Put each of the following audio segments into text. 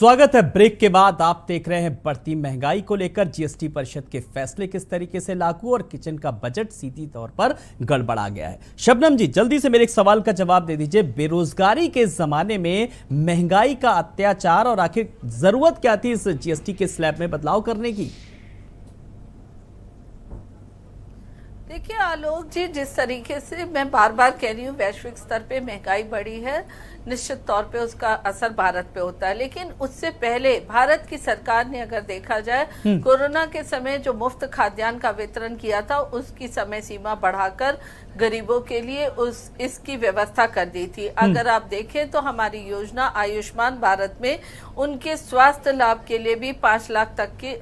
स्वागत है। ब्रेक के बाद आप देख रहे हैं बढ़ती महंगाई को लेकर जीएसटी परिषद के फैसले किस तरीके से लागू और किचन का बजट सीधी तौर पर गड़बड़ा गया है। शबनम जी, जल्दी से मेरे एक सवाल का जवाब दे दीजिए। बेरोजगारी के जमाने में महंगाई का अत्याचार और आखिर जरूरत क्या थी इस जीएसटी के स्लैब में बदलाव करने की? देखिए आलोक जी, जिस तरीके से मैं बार बार कह रही हूँ वैश्विक स्तर पे महंगाई बढ़ी है, निश्चित तौर पे उसका असर भारत पे होता है। लेकिन उससे पहले भारत की सरकार ने अगर देखा जाए कोरोना के समय जो मुफ्त खाद्यान्न का वितरण किया था उसकी समय सीमा बढ़ाकर गरीबों के लिए इसकी व्यवस्था कर दी थी। अगर आप देखें तो हमारी योजना आयुष्मान भारत में उनके स्वास्थ्य लाभ के लिए भी 5 लाख तक की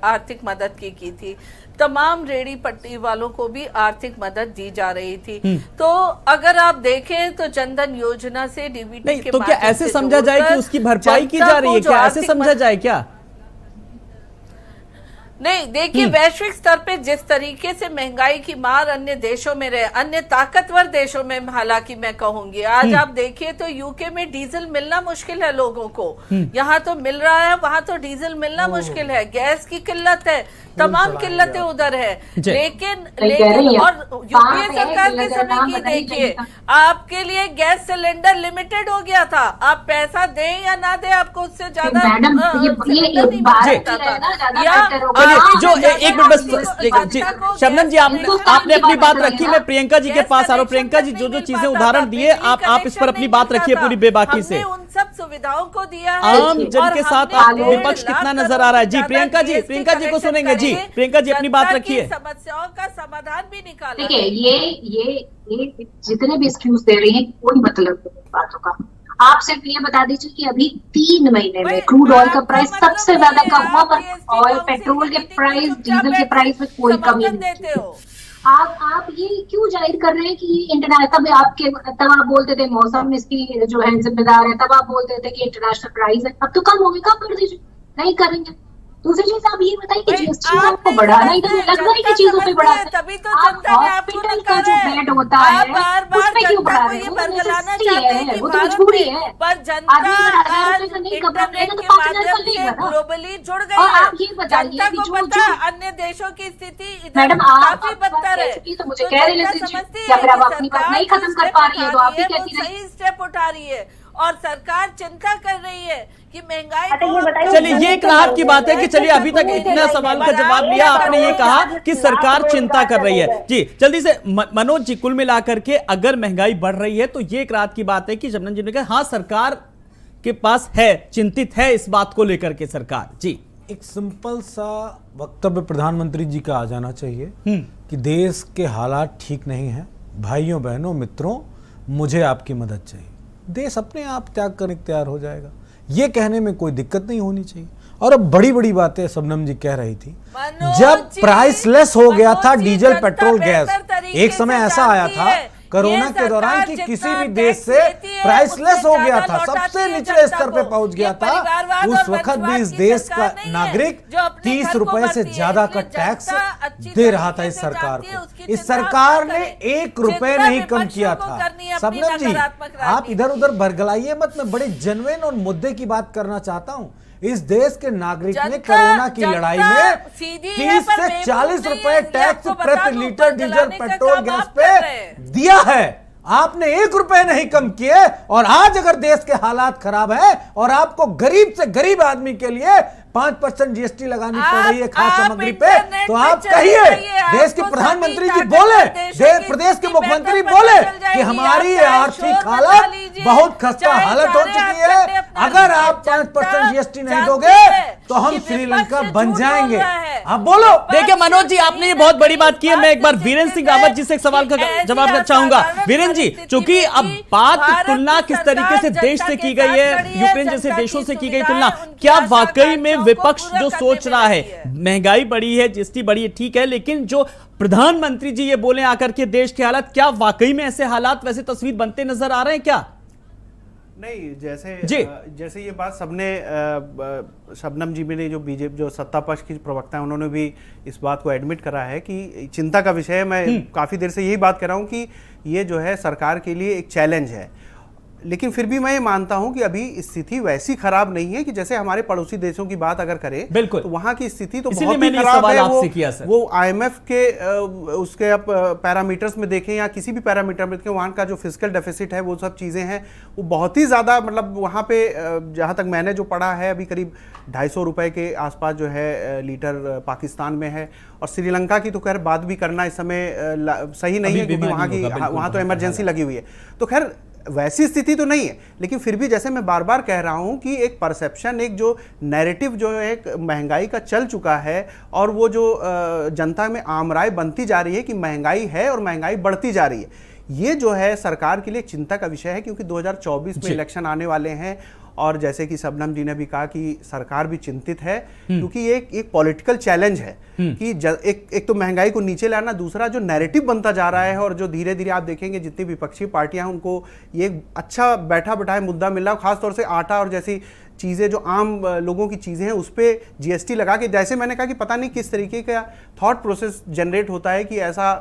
आर्थिक मदद की थी। तमाम रेडी पट्टी वालों को भी आर्थिक मदद दी जा रही थी। तो अगर आप देखें तो जनधन योजना से डीबीटी के तो क्या ऐसे समझा जाए कि उसकी भरपाई की जा रही है? क्या ऐसे समझा जाए क्या? नहीं, देखिए वैश्विक स्तर पे जिस तरीके से महंगाई की मार अन्य देशों में रहे, अन्य ताकतवर देशों में, हालांकि मैं कहूंगी आज आप देखिए तो यूके में डीजल मिलना मुश्किल है लोगों को। यहाँ तो मिल रहा है, वहां तो डीजल मिलना मुश्किल है। गैस की किल्लत है, तमाम किल्लतें उधर है। लेकिन और यूपीए सरकार के समय की देखिए, आपके लिए गैस सिलेंडर लिमिटेड हो गया था। आप पैसा दें या ना दें, आपको उससे ज्यादा जो एक मिनट बस शबनम जी, आपने अपनी बात रखी। मैं प्रियंका जी के पास आ रहा हूँ। प्रियंका जी, जो चीजें उदाहरण दिए आप इस पर अपनी बात रखिए पूरी बेबाकी से। उन सब सुविधाओं को दिया है। आम जन के साथ विपक्ष कितना नजर आ रहा है? जी प्रियंका जी को सुनेंगे। जी प्रियंका जी, अपनी बात रखिए। समस्याओं का समाधान भी निकाला। देखिए ये जितने भी एक्सक्यूज दे रही हैं कोई मतलब नहीं बातों का। आप सिर्फ ये बता दीजिए कि अभी 3 महीने में क्रूड ऑयल का प्राइस सबसे ज्यादा कम हुआ, पर ऑयल पेट्रोल के प्राइस, डीजल के प्राइस में कोई कमी नहीं है। आप ये क्यों जाहिर कर रहे हैं कि इंटरनेशनल, तब आप बोलते थे मौसम इसकी जो है जिम्मेदार है, तब आप बोलते थे कि इंटरनेशनल प्राइस है। अब तो कम होगी, कम कर दीजिए, नहीं करेंगे। दूसरी चीज आप ये बताइए कि जीएसटी आपको बढ़ाना ही तो लग्जरी की चीजों पे बढ़ाते हैं। तभी तो जनता ने आपको हॉस्पिटल का जो बेड होता है उसमें क्यों बढ़ा रहे हैं? वो तो मजबूरी है। पर जनता ग्लोबली जुड़ गई है। आप ये बताइए जनता को पता अन्य देशों की स्थिति मैडम काफी बदतर है, तो मुझे कह रहे या फिर आप अपनी बात नहीं खत्म कर पा रही है तो आप भी कहती रहिए। सही स्टेप उठा रही है और सरकार चिंता कर रही है कि महंगाई। चलिए, ये एक राहत की बात है कि चलिए अभी तक इतना सवाल का जवाब लिया आपने। ये कहा कि सरकार चिंता कर रही है। जी जल्दी से मनोज जी, कुल मिलाकर के अगर महंगाई बढ़ रही है तो ये एक राहत की बात है कि शबनम जी ने कहा हाँ सरकार के पास है, चिंतित है इस बात को लेकर के सरकार। जी एक सिंपल सा वक्तव्य प्रधानमंत्री जी का आ जाना चाहिए कि देश के हालात ठीक नहीं है, भाइयों बहनों मित्रों मुझे आपकी मदद चाहिए। देश अपने आप त्याग करने तैयार हो जाएगा, ये कहने में कोई दिक्कत नहीं होनी चाहिए। और अब बड़ी बड़ी बातें शबनम जी कह रही थी, जब प्राइसलेस हो गया था डीजल पेट्रोल गैस, एक समय ऐसा आया था कोरोना के दौरान कि किसी भी देश से प्राइसलेस हो गया था, सबसे निचले स्तर पे पहुंच गया था। उस वक्त भी इस देश का नागरिक 30 रुपए से ज्यादा का टैक्स दे रहा था इस सरकार को। इस सरकार ने 1 रुपए नहीं कम किया था। शबनम जी, आप इधर उधर बरगलाइए मत, मैं बड़े जेन्युइन और मुद्दे की बात करना चाहता हूं। इस देश के नागरिक ने कोरोना की लड़ाई में 30 से 40 रुपए टैक्स प्रति लीटर डीजल पेट्रोल गैस पे दिया है। आपने 1 रुपए नहीं कम किए। और आज अगर देश के हालात खराब है और आपको गरीब से गरीब आदमी के लिए 5% जीएसटी लगानी पड़ रही है खाद्य सामग्री पे, तो आप कहिए, देश के प्रधानमंत्री जी बोले, प्रदेश के मुख्यमंत्री बोले कि हमारी आर्थिक हालत बहुत खस्ता हालत हो चुकी है, अगर आप 5% जीएसटी नहीं दोगे तो हम श्रीलंका बन जाएंगे। आप बोलो। देखिए मनोज जी, आपने ये बहुत बड़ी बात की है। मैं एक बार वीरेंद्र सिंह रावत जी से एक सवाल का जवाब देना चाहूंगा। वीरेंद्र जी, चूंकि अब बात तुलना किस तरीके से देश से की गई है, यूक्रेन जैसे देशों से की गई तुलना, क्या वाकई में विपक्ष जो सोच रहा है महंगाई बढ़ी है, जीएसटी बढ़ी है, ठीक है, लेकिन जो प्रधानमंत्री जी ये बोले आकर के देश के हालात, क्या वाकई में ऐसे हालात, वैसे तस्वीर बनते नजर आ रहे हैं क्या? नहीं, जैसे ये बात सबने शबनम जी ने, जो बीजेपी जो सत्ता पक्ष की प्रवक्ता है, उन्होंने भी इस बात को एडमिट करा है कि चिंता का विषय है। मैं काफी देर से यही बात कर रहा हूं कि ये जो है सरकार के लिए एक चैलेंज है। लेकिन फिर भी मैं ये मानता हूं कि अभी स्थिति वैसी खराब नहीं है कि जैसे हमारे पड़ोसी देशों की बात अगर करें बिल्कुल, तो वहां की स्थिति तो इसीलिए बहुत ही मैंने ये खराब सवाल है। आपसे किया सर। वो आईएमएफ के उसके आप पैरामीटर्स में देखें या किसी भी पैरामीटर में देखें, वहां का जो फिस्कल डेफिसिट है वो सब चीजें हैं वो बहुत ही ज्यादा, मतलब वहां पे जहां तक मैंने जो पढ़ा है अभी करीब 250 रुपए के आसपास जो है लीटर पाकिस्तान में है। और श्रीलंका की तो खैर बात भी करना इस समय सही नहीं है, क्योंकि वहां तो इमरजेंसी लगी हुई है। तो खैर वैसी स्थिति तो नहीं है, लेकिन फिर भी जैसे मैं बार बार कह रहा हूं कि एक परसेप्शन, एक जो नैरेटिव जो एक महंगाई का चल चुका है और वो जो जनता में आम राय बनती जा रही है कि महंगाई है और महंगाई बढ़ती जा रही है, ये जो है सरकार के लिए चिंता का विषय है। क्योंकि 2024 में इलेक्शन आने वाले हैं और जैसे कि शबनम जी ने भी कहा कि सरकार भी चिंतित है, क्योंकि ये एक पॉलिटिकल चैलेंज है कि एक तो महंगाई को नीचे लाना, दूसरा जो नैरेटिव बनता जा रहा है और जो धीरे धीरे आप देखेंगे जितनी विपक्षी पार्टियां हैं उनको ये अच्छा बैठा बैठाए मुद्दा मिल रहा है। खासतौर से आटा और जैसी चीज़ें जो आम लोगों की चीज़ें हैं उस पर जीएसटी लगा के, जैसे मैंने कहा कि पता नहीं किस तरीके का थॉट प्रोसेस जनरेट होता है कि ऐसा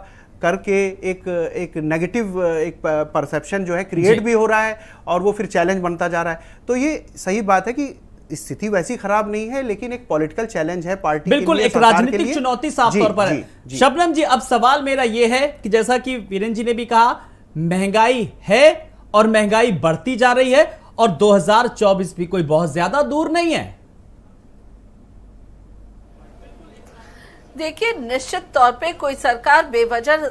करके एक नेगेटिव एक परसेप्शन जो है क्रिएट भी हो रहा है और वो फिर चैलेंज बनता जा रहा है। तो ये सही बात है कि स्थिति वैसी खराब नहीं है, लेकिन एक पॉलिटिकल चैलेंज है पार्टी बिल्कुल, एक राजनीतिक चुनौती साफ तौर पर है। शबनम जी, अब सवाल मेरा ये है कि जैसा कि वीरेंद्र जी ने भी कहा, महंगाई है और महंगाई बढ़ती जा रही है और 2024 भी कोई बहुत ज्यादा दूर नहीं है। देखिए, निश्चित तौर पे कोई सरकार बेवजह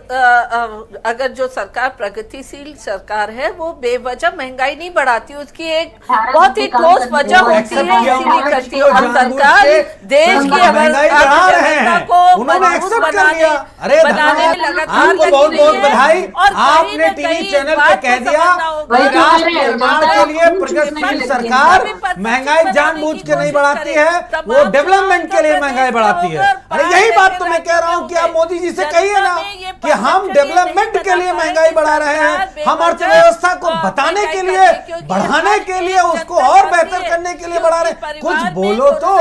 अगर जो सरकार प्रगतिशील सरकार है वो बेवजह महंगाई नहीं बढ़ाती, उसकी एक बहुत ही ठोस वजह होती है, इसीलिए करती है। और सरकार देश की अर्थव्यवस्था को मजबूत बनाने में लगातार लगी रही है। और आपने टीवी चैनल पे कह दिया राष्ट्र निर्माण के लिए प्रगतिशील सरकार महंगाई जानबूझ के नहीं बढ़ाती है, वो डेवलपमेंट के लिए महंगाई बढ़ाती है। अरे यही बात तो मैं कह रहा हूं कि आप मोदी जी से कहिए ना कि हम डेवलपमेंट के लिए महंगाई बढ़ा रहे हैं, हम अर्थव्यवस्था को बताने के लिए, बढ़ाने के लिए, उसको और बेहतर करने के लिए बढ़ा रहे हैं। कुछ बोलो तो।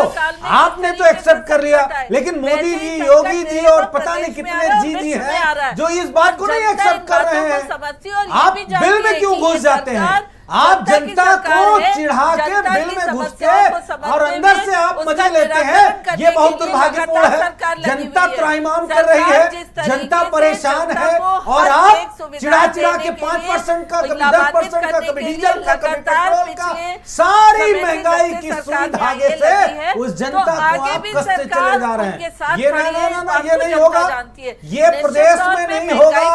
आपने तो एक्सेप्ट कर लिया, लेकिन मोदी जी, योगी जी और पता नहीं कितने जी जी हैं जो इस बात को नहीं एक्सेप्ट कर रहे हैं। आप बिल में क्यों घुस जाते हैं? आप जनता को चिढ़ा के बिल में घुस के और अंदर से आप मजे लेते हैं, ये बहुत दुर्भाग्यपूर्ण है। जनता त्राहिमाम कर रही है, जनता परेशान है और आप चिढ़ा चिढ़ा के 5% का, कभी 10% का, कभी डीजल का, कभी पेट्रोल का, सारी महंगाई की सुई धागे से उस जनता को आप कसते चले जा रहे हैं। ये ये नहीं होगा, ये प्रदेश में नहीं होगा।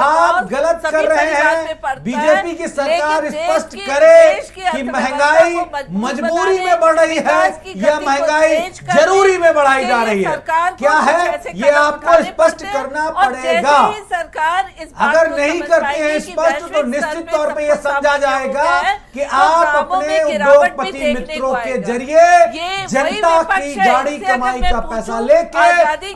आप गलत कर रहे हैं। बीजेपी की सरकार स्पष्ट करे कि महंगाई मजबूरी में बढ़ रही है या महंगाई जरूरी में बढ़ाई जा रही है, क्या है ये आपको स्पष्ट करना पड़ेगा। अगर नहीं करते हैं स्पष्ट तो निश्चित तौर पे ये समझा जाएगा कि आप अपने उद्योगपति मित्रों के जरिए जनता की गाड़ी कमाई का पैसा लेके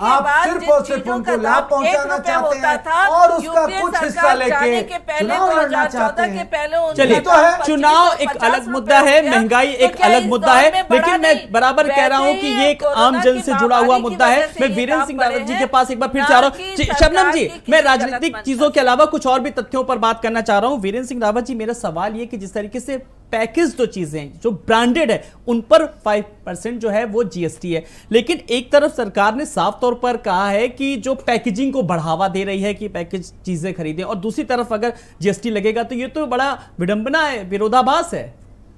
आप सिर्फ और सिर्फ उनको लाभ पहुंचाना चाहते हैं और उसका कुछ हिस्सा लेके चुनाव लड़ना चाहते हैं। चलिए, तो है चुनाव एक अलग मुद्दा है, महंगाई एक अलग मुद्दा है, लेकिन मैं बराबर कह रहा हूं कि ये एक आम जन से जुड़ा हुआ मुद्दा है। मैं वीरेंद्र सिंह रावत जी के पास एक बार फिर से आ रहा हूं। शबनम जी, मैं राजनीतिक चीजों के अलावा कुछ और भी तथ्यों पर बात करना चाह रहा हूं। वीरेंद्र सिंह रावत जी, मेरा सवाल ये कि जिस तरीके से पैकेज जो चीजें जो ब्रांडेड है उन पर 5% जो है वो जीएसटी है, लेकिन एक तरफ सरकार ने साफ तौर पर कहा है कि जो पैकेजिंग को बढ़ावा दे रही है कि पैकेज चीजें खरीदें, और दूसरी तरफ अगर जीएसटी लगेगा तो ये तो बड़ा विडंबना है, विरोधाभास है।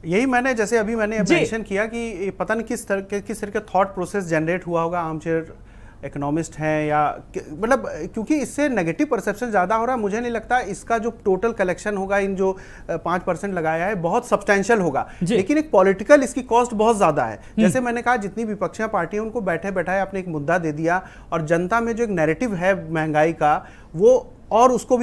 यही मैंने जैसे अभी मैंने मेंशन किया कि पता नहीं किस तरह का थॉट प्रोसेस जनरेट हुआ होगा, आर्मचेयर इकोनॉमिस्ट हैं या मतलब, क्योंकि इससे नेगेटिव परसेप्शन ज़्यादा हो रहा है। मुझे नहीं लगता इसका जो टोटल कलेक्शन होगा, इन जो 5% लगाया है, बहुत सब्सटेंशियल होगा, लेकिन एक पॉलिटिकल इसकी कॉस्ट बहुत ज़्यादा है। जैसे मैंने कहा, जितनी विपक्षी पार्टियां उनको बैठे बैठाए आपने एक मुद्दा दे दिया और जनता में जो एक नैरेटिव है महंगाई का, वो और उसको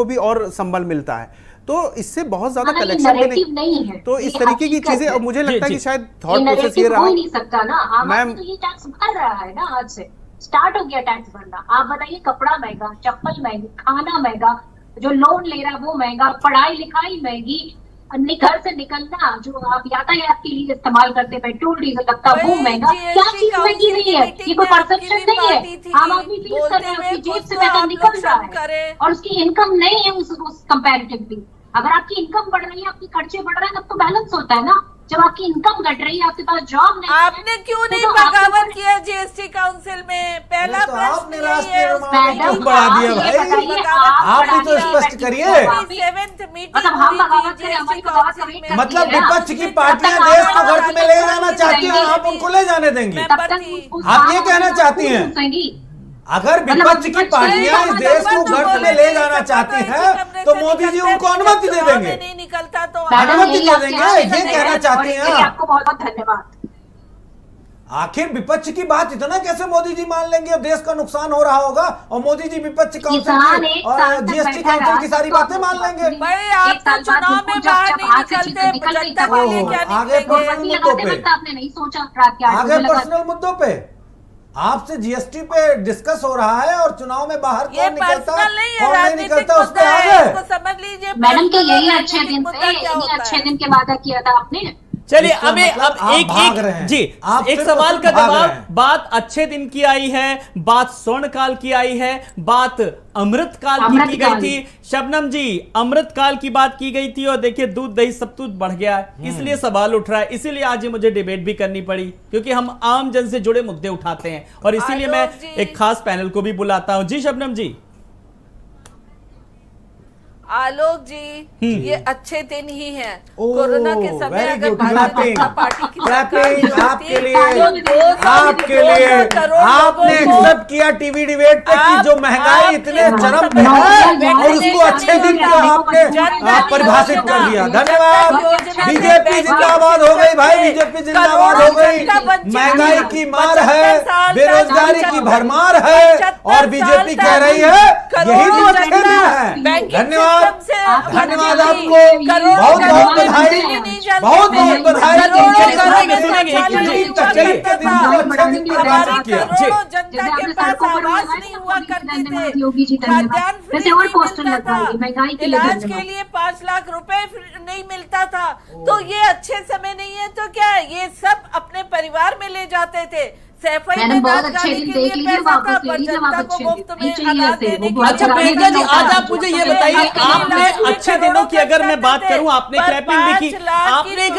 भी और संबल मिलता है, तो इससे बहुत ज्यादा कलेक्शन नहीं है। तो इस तरीके की चीजें, अब मुझे लगता है कि शायद थॉट प्रोसेस ये रहा। हो नहीं सकता ना, मैम तो ये टैक्स भर रहा है ना, आज से स्टार्ट हो गया टैक्स भरना। आप बताइए, कपड़ा महंगा, चप्पल महंगी, खाना महंगा, जो लोन ले रहा वो महंगा, पढ़ाई लिखाई महंगी, घर से निकलना जो आप यातायात के लिए इस्तेमाल करते पेट्रोल डीजल लगता वो महंगा। क्या चीज महंगी नहीं है? ये कोई परसेप्शन नहीं है। आम आदमी फील कर रहे हैं, उसकी जेब से पैसा निकल रहा है और उसकी इनकम नहीं है उस कंपैरेटिवली। अगर आपकी इनकम बढ़ रही है, आपके खर्चे बढ़ रहे हैं, तब तो बैलेंस होता है ना। जब आपकी इनकम घट रही है, आपके पास जॉब नहीं है, आपने क्यों नहीं तो बगावत किया जीएसटी काउंसिल में? पहला तो प्रश्न आपने यही राष्ट्रीय है। मैडम, क्यों बढ़ा दिया भाई? आप भी तो स्पष्ट करिए। मतलब हम बगावत करें, हमारी बगावत करें, मतलब विपक्ष की पार्टियां देश को गर्त में ले जाना चाहती हैं, आप उनको ले जाने देंगे? तब तक आप ये कहना चाहती हैं? अगर विपक्ष की पार्टियां इस देश को गर्त में ले जाना चाहती हैं, तो मोदी जी उनको अनुमति दे देंगे, नहीं निकलता तो अनुमति दे देंगे, ये कहना चाहती हैं आप? आपको बहुत बहुत धन्यवाद। आखिर विपक्ष की बात इतना कैसे मोदी जी मान लेंगे? और देश का नुकसान हो रहा होगा और मोदी जी विपक्ष काउंसिल और जीएसटी काउंसिल की सारी बातें मान लेंगे? भाई आप तो चुनाव में बाहर नहीं निकलते, जनता के लिए क्या आगे निकलेंगे? पर्सनल मुद्दों पे, आपने नहीं सोचा रात के 8 आगे बजे लगा पर्सनल मुद्दों पे आपसे जीएसटी पे डिस्कस हो रहा है और चुनाव में बाहर ये कौन निकलता पर्सनल नहीं है, कौन नहीं राजनीतिक निकलता उस पे मुद्दा है, आगे। इसको समझ लीजिए। मैडम के यही पर्सनल अच्छे दिन मुद्दा थे, क्या इन्हीं होता अच्छे है? दिन के वादा किया था आपने। चलिए इसका अभी मतलब अब आप एक भाग रहे हैं। जी आप एक सिर्फ सवाल का भाग रहे जवाब, हैं। बात अच्छे दिन की आई है, बात स्वर्णकाल की आई है, बात अमृतकाल की गई अमृतकाल। थी। शबनम जी, अमृतकाल की बात की गई थी और देखिए दूध दही सब कुछ बढ़ गया है, इसलिए सवाल उठ रहा है, इसीलिए आज ये मुझे डिबेट भी करनी पड़ी, क्योंकि हम आम जन से जुड़े मुद्दे उठाते हैं और इसीलिए मैं आलोक जी। एक खास पैनल को भी बुलाता हूं। जी शबनम जी। आलोक जी, ये अच्छे दिन ही हैं। ओह, कोरोना के समय very अगर good, भारतीय clapping, जनता पार्टी की clapping सरकार आपके होती, लिए, तो 200 आपके लिए करोड़ आपने लोगों को- एक्सेप्ट किया टीवी डिबेट पे कि जो महंगाई आप- इतने आप- चरम आप- पे है आप- और उसको अच्छे दिन का आपने परिभाषित कर दिया। धन्यवाद। बीजेपी जिंदाबाद हो गई भाई, बीजेपी जिंदाबाद हो गई। महंगाई की मार है, बेरोजगारी की भरमार है और बीजेपी कह रही है यही तो अच्छे दिन है। धन्यवाद, धन्यवाद आपको, बहुत बहुत बधाई, बहुत बहुत बधाई। योगी जी धन्यवाद। वैसे और पोस्टर लगवाइए, महंगाई के लिए इलाज के धन्यवाद। लिए 5 लाख रुपए नहीं मिलता था, तो ये अच्छे समय नहीं है तो क्या है? ये सब अपने परिवार में ले जाते थे। मैडम बहुत अच्छे दिन देख लीजिए, वापस ले लीजिए, आप अच्छे दिन नहीं चाहिए ऐसे, वो बहुत अच्छा प्रियंका जी, आज आप मुझे ये बताइए, आपने अच्छे दिनों की अगर मैं बात करूं, आपने क्लैपिंग भी की, आपने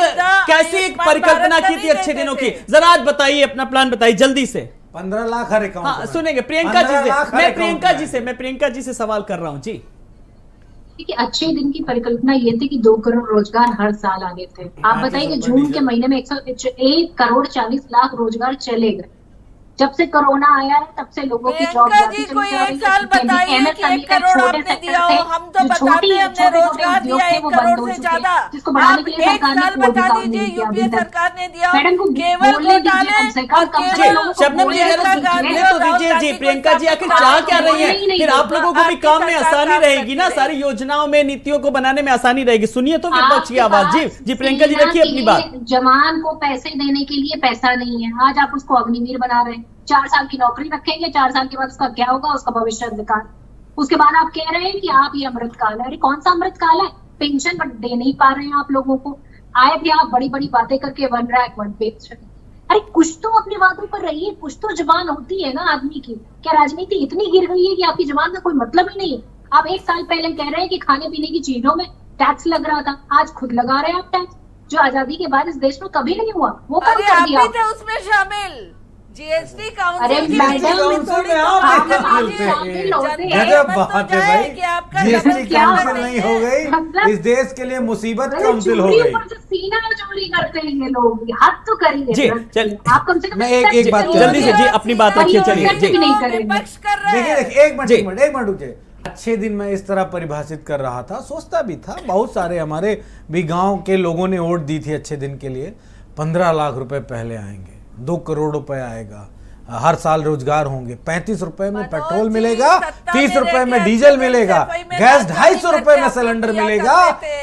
कैसी एक परिकल्पना की थी अच्छे दिनों की? जरा आज बताइए, अपना प्लान बताइए जल्दी से। 15 लाख हर अकाउंट हाँ में। सुनेंगे प्रियंका जी 15 से, लाख हर मैं अकाउंट प्रियंका जी से सवाल कर रहा हूं जी। देखिए अच्छे दिन की परिकल्पना ये थी कि 2 करोड़ रोजगार हर साल आने थे। आप बताइए कि जून के महीने में 1 करोड़ 40 लाख रोजगार चले गए। जब से कोरोना आया है तब से लोगों की जॉब प्रियंका जी कोई एक साल बताइए कि 1 करोड़ आपने दिया हो। हम तो बताते हैं हमने रोजगार दिया 1 करोड़ से ज्यादा। आप एक साल बता दीजिए यूपीए सरकार ने दिया हो। केवल घोटाले शबनम जी तो दीजिए जी। प्रियंका जी आखिर चाह क्या रही है? फिर आप लोगों को भी काम में आसानी रहेगी ना, सारी योजनाओं में नीतियों को बनाने में आसानी रहेगी। सुनिए तो विपक्ष की आवाज। जी जी प्रियंका जी रखिए अपनी बात। जवान को पैसे देने के लिए पैसा नहीं है, आज आप उसको अग्निवीर बना रहे हैं। 4 साल की नौकरी रखेंगे, 4 साल के बाद उसका क्या होगा, उसका भविष्य अंधकार। उसके बाद आप कह रहे हैं कि आप ये अमृतकाल है। अरे कौन सा अमृतकाल है? पेंशन दे नहीं पा रहे हैं आप लोगों को। आए थे आप बड़ी बड़ी बातें करके 1 रैंक 1 पेंशन। अरे कुछ तो अपनी बातों पर रहिए, कुछ तो जबान होती है ना आदमी की। क्या राजनीति इतनी गिर गई है कि आपकी जबान का कोई मतलब ही नहीं है? आप 1 साल पहले कह रहे हैं कि खाने पीने की चीजों में टैक्स लग रहा था, आज खुद लगा रहे हैं आप टैक्स, जो आजादी के बाद इस देश में कभी नहीं हुआ। वो कब कर दिया आप थे उसमें शामिल। जीएसटी काउंसिल अरे मैडम काउंसिल में आप शामिल होते हैं। गजब बात है भाई, जीएसटी क्या काउंसिल बात नहीं है? हो गई, मतलब- इस देश के लिए मुसीबत अरे काउंसिल हो चोरी गई। ऊपर से सीना में चोरी करते हैं ये लोग, हाथ तो करिए। जी, चल- आप कम से कम मैं एक बात जल्दी से जी अपनी बात रखिए। चलिए जी नहीं करेंगे। विपक्ष कर रहे देखिए हैं। देखिए एक जी। मिनट रुकिए। अच्छे दिन मैं इस तरह परिभाषित कर रहा था, सोचता भी था, बहुत सारे हमारे भी गांव के लोगों ने वोट दी थी अच्छे दिन के लिए। 15 लाख रुपए पहले आएंगे, 2 करोड़ रुपए आएगा, हर साल रोजगार होंगे, 35 रुपए में पेट्रोल मिलेगा, 30 रुपए में डीजल मिलेगा, गैस 250 रुपए में सिलेंडर मिलेगा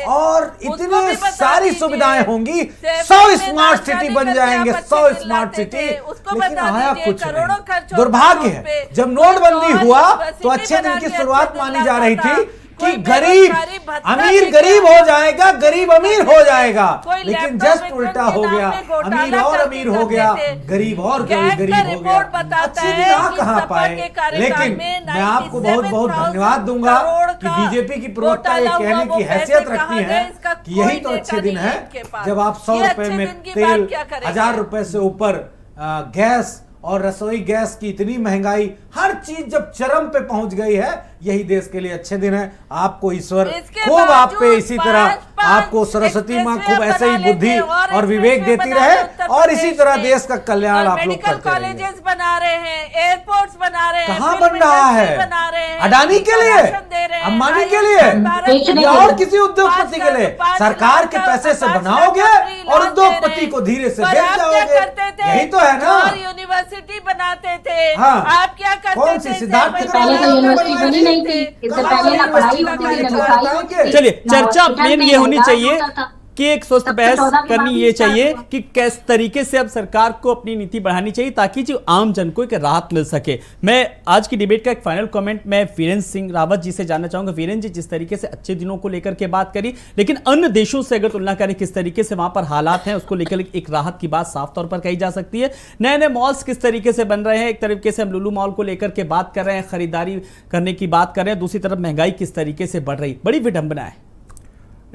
और इतनी सारी सुविधाएं होंगी। 100 स्मार्ट सिटी बन जाएंगे, 100 स्मार्ट सिटी। लेकिन आया कुछ नहीं। दुर्भाग्य है, जब नोटबंदी हुआ तो अच्छे दिन की शुरुआत मानी जा रही थी कि गरीब अमीर गरीब हो जाएगा, गरीब अमीर हो जाएगा, लेकिन जस्ट उल्टा हो गया। अमीर और अमीर हो गया, गरीब और गरीब हो गया। अच्छे दिन आ कहाँ पाए। लेकिन मैं आपको बहुत बहुत धन्यवाद दूंगा कि बीजेपी की प्रवक्ता ये कहने की हैसियत रखती है कि यही तो अच्छे दिन है जब आप 100 रुपए में तेल, 1000 रुपए से ऊपर गैस और रसोई गैस की इतनी महंगाई, हर चीज जब चरम पे पहुंच गई है, यही देश के लिए अच्छे दिन है। आपको ईश्वर खूब आप पे इसी तरह, आपको सरस्वती माँ खूब ऐसे ही बुद्धि और विवेक देती रहे और इसी तरह देश का कल्याण आप लोग करते रहिए। कॉलेजेस बना रहे हैं, एयरपोर्ट्स बना रहे हैं, कहाँ बन रहा है? अडानी के लिए, अंबानी के लिए या और किसी उद्योगपति के लिए? सरकार के पैसे से बनाओगे और उद्योगपति को धीरे से बेच जाओगे, यही तो है ना। यूनिवर्सिटी बनाते थे, हाँ। आप क्या करते थे? कौन सी सिद्धार्थ के पहले तो यूनिवर्सिटी बनी नहीं थी, इससे पहले ना पढ़ाई होती थी, ना लिखाई। चलिए, चर्चा मेन ये होनी चाहिए कि एक स्वस्थ बहस करनी ये चाहिए कि किस तरीके से अब सरकार को अपनी नीति बढ़ानी चाहिए ताकि जो आम जन को एक राहत मिल सके। मैं आज की डिबेट का एक फाइनल कमेंट मैं वीरेंद्र सिंह रावत जी से जानना चाहूंगा। वीरेंद्र जी, जिस तरीके से अच्छे दिनों को लेकर के बात करी, लेकिन अन्य देशों से अगर तुलना करें किस तरीके से वहां पर हालात हैं, उसको लेकर एक राहत की बात साफ तौर पर कही जा सकती है। नए नए मॉल्स किस तरीके से बन रहे हैं, एक तरीके से हम लुलु मॉल को लेकर के बात कर रहे हैं, खरीदारी करने की बात कर रहे हैं, दूसरी तरफ महंगाई किस तरीके से बढ़ रही, बड़ी विडंबना है।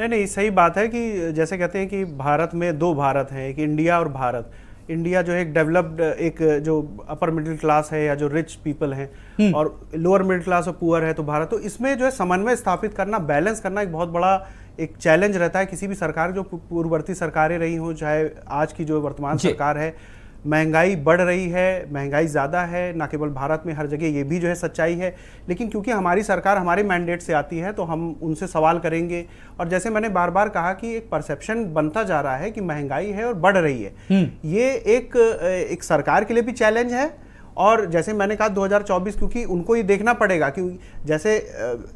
नहीं, सही बात है कि जैसे कहते हैं कि भारत में दो भारत हैं, एक इंडिया और भारत। इंडिया जो है एक डेवलप्ड, एक जो अपर मिडिल क्लास है या जो रिच पीपल हैं, और लोअर मिडिल क्लास और पुअर है तो भारत। तो इसमें जो है समन्वय स्थापित करना, बैलेंस करना एक बहुत बड़ा एक चैलेंज रहता है किसी भी सरकार, जो पूर्ववर्ती सरकारें रही हों चाहे आज की जो वर्तमान सरकार है। महंगाई बढ़ रही है, महंगाई ज़्यादा है, ना केवल भारत में, हर जगह, ये भी जो है सच्चाई है। लेकिन क्योंकि हमारी सरकार हमारे मैंडेट से आती है तो हम उनसे सवाल करेंगे। और जैसे मैंने बार बार कहा कि एक परसेप्शन बनता जा रहा है कि महंगाई है और बढ़ रही है। ये एक सरकार के लिए भी चैलेंज है। और जैसे मैंने कहा 2024, क्योंकि उनको ये देखना पड़ेगा कि जैसे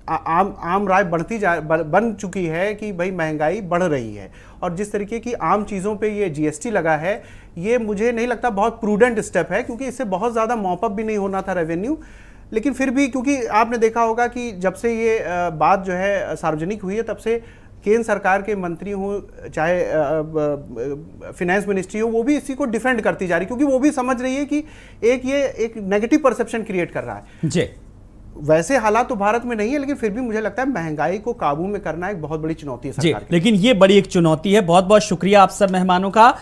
आम राय बन चुकी है कि भाई महंगाई बढ़ रही है, और जिस तरीके की आम चीज़ों पे ये जीएसटी लगा है, ये मुझे नहीं लगता बहुत प्रूडेंट स्टेप है, क्योंकि इससे बहुत ज़्यादा मॉपअप भी नहीं होना था रेवेन्यू। लेकिन फिर भी, क्योंकि आपने देखा होगा कि जब से ये बात जो है सार्वजनिक हुई है, तब से केंद्र सरकार के मंत्री हो चाहे फिनेंस मिनिस्ट्री हो, वो भी इसी को डिफेंड करती जा रही, क्योंकि वो भी समझ रही है कि ये एक नेगेटिव परसेप्शन क्रिएट कर रहा है। जी, वैसे हालात तो भारत में नहीं है, लेकिन फिर भी मुझे लगता है महंगाई को काबू में करना एक बहुत बड़ी चुनौती है सरकार की। लेकिन ये बड़ी एक चुनौती है। बहुत बहुत शुक्रिया आप सब मेहमानों का।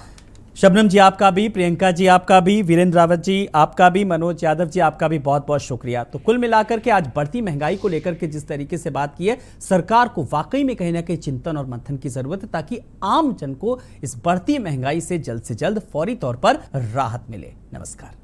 शबनम जी आपका भी, प्रियंका जी आपका भी, वीरेंद्र रावत जी आपका भी, मनोज यादव जी आपका भी बहुत बहुत शुक्रिया। तो कुल मिलाकर के आज बढ़ती महंगाई को लेकर के जिस तरीके से बात की है, सरकार को वाकई में कहीं ना कहीं चिंतन और मंथन की जरूरत है ताकि आम जन को इस बढ़ती महंगाई से जल्द फौरी तौर पर राहत मिले। नमस्कार।